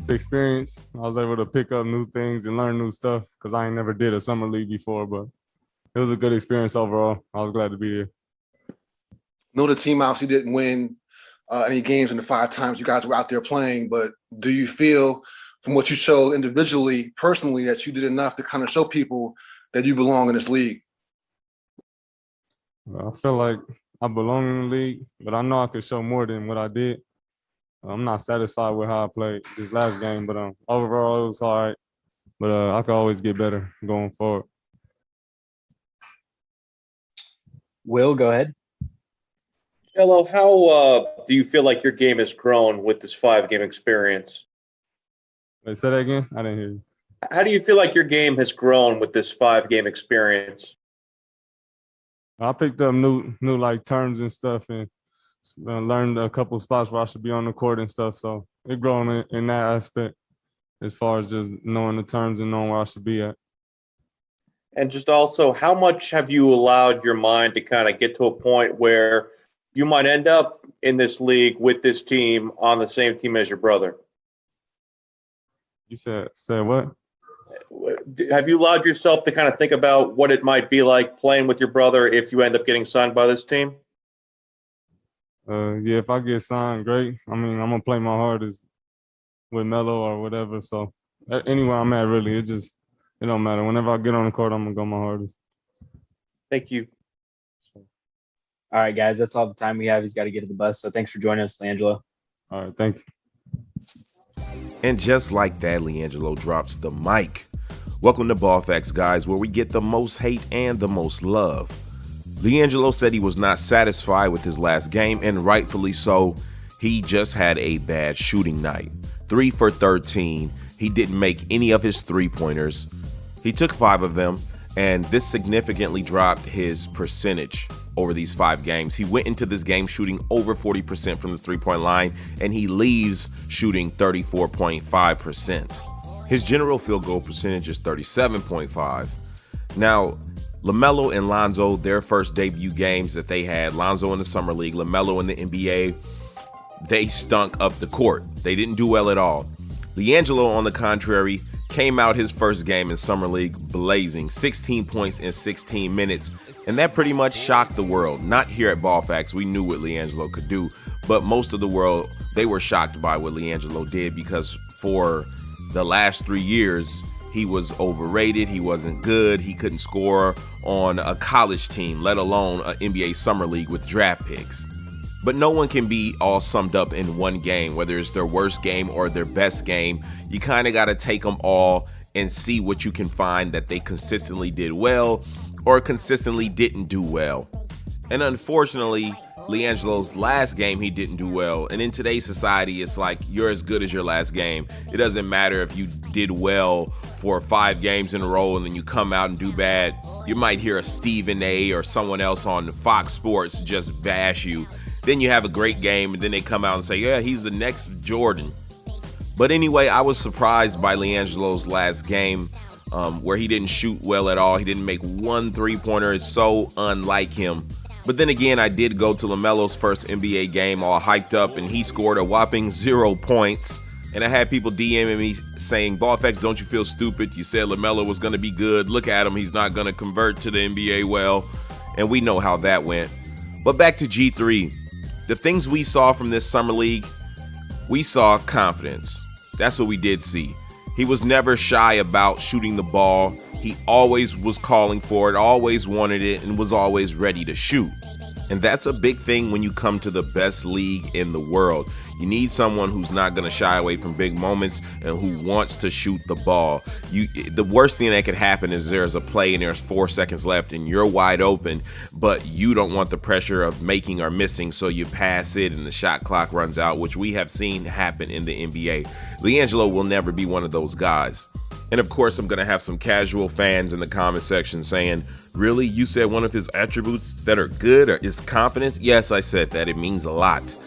experience. I was able to pick up new things and learn new stuff because I ain't never did a summer league before, but it was a good experience overall. I was glad to be here. Know the team obviously didn't win any games in the 5 times you guys were out there playing, but do you feel from what you showed individually, personally, that you did enough to kind of show people that you belong in this league? I feel like I belong in the league, but I know I could show more than what I did. I'm not satisfied with how I played this last game, but overall it was all right. But I could always get better going forward. Will, go ahead. Hello, how do you feel like your game has grown with this 5-game experience? Wait, say that again? I didn't hear you. How do you feel like your game has grown with this 5-game experience? I picked up new like terms and stuff, and learned a couple of spots where I should be on the court and stuff. So it grown in that aspect as far as just knowing the terms and knowing where I should be at. And just also, how much have you allowed your mind to kind of get to a point where you might end up in this league with this team on the same team as your brother? You said what? Have you allowed yourself to kind of think about what it might be like playing with your brother if you end up getting signed by this team? Yeah, if I get signed, great. I mean, I'm gonna play my hardest with Melo or whatever. So anywhere I'm at, really, it don't matter. Whenever I get on the court, I'm gonna go my hardest. Thank you. All right, guys, that's all the time we have. He's got to get to the bus. So thanks for joining us, Liangelo. All right, thank you. And just like that, Liangelo drops the mic. Welcome to Ball Facts, guys, where we get the most hate and the most love. Liangelo said he was not satisfied with his last game, and rightfully so. He just had a bad shooting night. 3 for 13. He didn't make any of his three-pointers. He took 5 of them, and this significantly dropped his percentage over these 5 games. He went into this game shooting over 40% from the three-point line, and he leaves shooting 34.5%. His general field goal percentage is 37.5. Now, Lamelo and Lonzo, their first debut games that they had, Lonzo in the Summer League, Lamelo in the NBA, they stunk up the court. They didn't do well at all. Liangelo, on the contrary, came out his first game in Summer League blazing, 16 points in 16 minutes, and that pretty much shocked the world. Not here at Ball Facts, we knew what Liangelo could do, but most of the world, they were shocked by what Liangelo did because for the last 3 years, he was overrated, he wasn't good, he couldn't score on a college team, let alone an NBA Summer League with draft picks. But no one can be all summed up in one game, whether it's their worst game or their best game. You kind of got to take them all and see what you can find that they consistently did well or consistently didn't do well. And unfortunately, Liangelo's last game, he didn't do well. And in today's society, it's like you're as good as your last game. It doesn't matter if you did well for 5 games in a row and then you come out and do bad. You might hear a Stephen A or someone else on Fox Sports just bash you. Then you have a great game and then they come out and say, yeah, he's the next Jordan. But anyway, I was surprised by Liangelo's last game where he didn't shoot well at all. He didn't make one three-pointer. It's so unlike him. But then again, I did go to LaMelo's first NBA game all hyped up, and he scored a whopping 0 points. And I had people DMing me saying, Ballfacts, don't you feel stupid? You said LaMelo was going to be good. Look at him. He's not going to convert to the NBA well. And we know how that went. But back to G3. The things we saw from this summer league, we saw confidence. That's what we did see. He was never shy about shooting the ball. He always was calling for it, always wanted it, and was always ready to shoot. And that's a big thing when you come to the best league in the world. You need someone who's not going to shy away from big moments and who wants to shoot the ball. The worst thing that could happen is there's a play and there's 4 seconds left and you're wide open, but you don't want the pressure of making or missing, so you pass it and the shot clock runs out, which we have seen happen in the NBA. Liangelo will never be one of those guys. And of course, I'm going to have some casual fans in the comment section saying, really? You said one of his attributes that are good is confidence? Yes, I said that. It means a lot.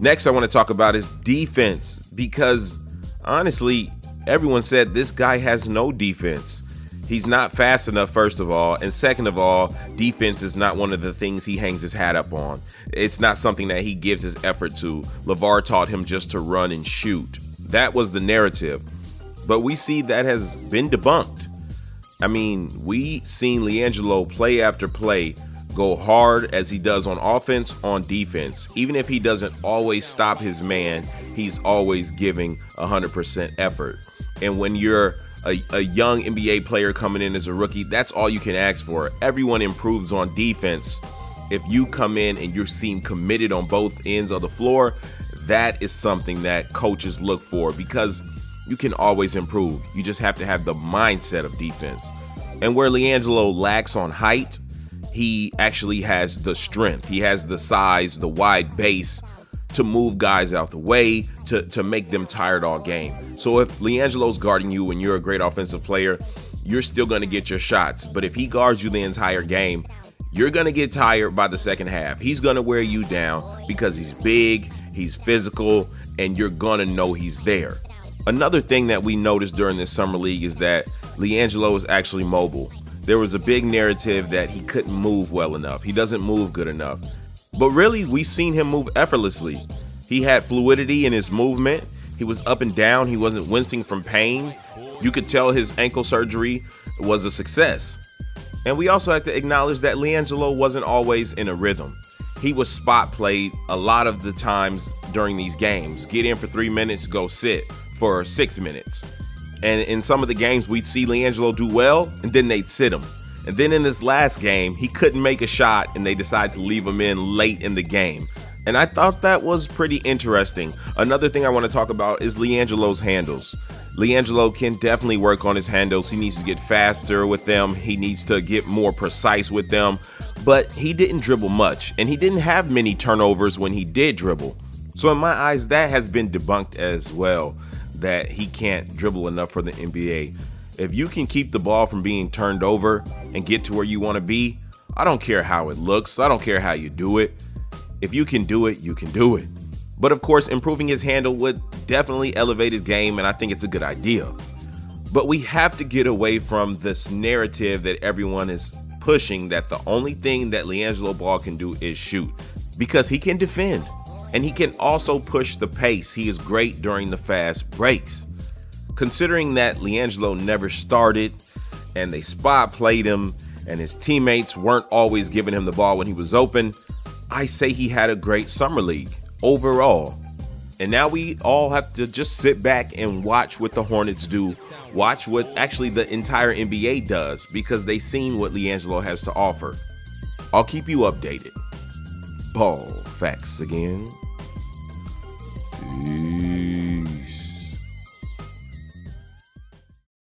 Next, I want to talk about his defense because, honestly, everyone said this guy has no defense. He's not fast enough, first of all, and second of all, defense is not one of the things he hangs his hat up on. It's not something that he gives his effort to. LeVar taught him just to run and shoot. That was the narrative. But we see that has been debunked. I mean, we seen Liangelo play after play go hard as he does on offense, on defense. Even if he doesn't always stop his man, he's always giving 100% effort. And when you're a young NBA player coming in as a rookie, that's all you can ask for. Everyone improves on defense. If you come in and you seem committed on both ends of the floor, that is something that coaches look for, because you can always improve. You just have to have the mindset of defense. And where Liangelo lacks on height, he actually has the strength. He has the size, the wide base to move guys out the way, to make them tired all game. So if Liangelo's guarding you and you're a great offensive player, you're still going to get your shots. But if he guards you the entire game, you're going to get tired by the second half. He's going to wear you down because he's big, he's physical, and you're going to know he's there. Another thing that we noticed during this summer league is that Liangelo is actually mobile. There was a big narrative that he couldn't move well enough. He doesn't move good enough. But really, we've seen him move effortlessly. He had fluidity in his movement. He was up and down. He wasn't wincing from pain. You could tell his ankle surgery was a success. And we also have to acknowledge that Liangelo wasn't always in a rhythm. He was spot played a lot of the times during these games. Get in for 3 minutes, go sit for 6 minutes. And in some of the games, we'd see Liangelo do well, and then they'd sit him. And then in this last game, he couldn't make a shot, and they decided to leave him in late in the game. And I thought that was pretty interesting. Another thing I want to talk about is Liangelo's handles. Liangelo can definitely work on his handles. He needs to get faster with them. He needs to get more precise with them. But he didn't dribble much, and he didn't have many turnovers when he did dribble. So in my eyes, that has been debunked as well, that he can't dribble enough for the NBA. If you can keep the ball from being turned over and get to where you want to be, I don't care how it looks. I don't care how you do it. If you can do it, you can do it. But of course, improving his handle would definitely elevate his game, and I think it's a good idea. But we have to get away from this narrative that everyone is pushing, that the only thing that Liangelo Ball can do is shoot, because he can defend. And he can also push the pace. He is great during the fast breaks. Considering that Liangelo never started and they spot played him and his teammates weren't always giving him the ball when he was open, I say he had a great summer league overall. And now we all have to just sit back and watch what the Hornets do. Watch what actually the entire NBA does, because they've seen what Liangelo has to offer. I'll keep you updated. Ball facts again. Peace.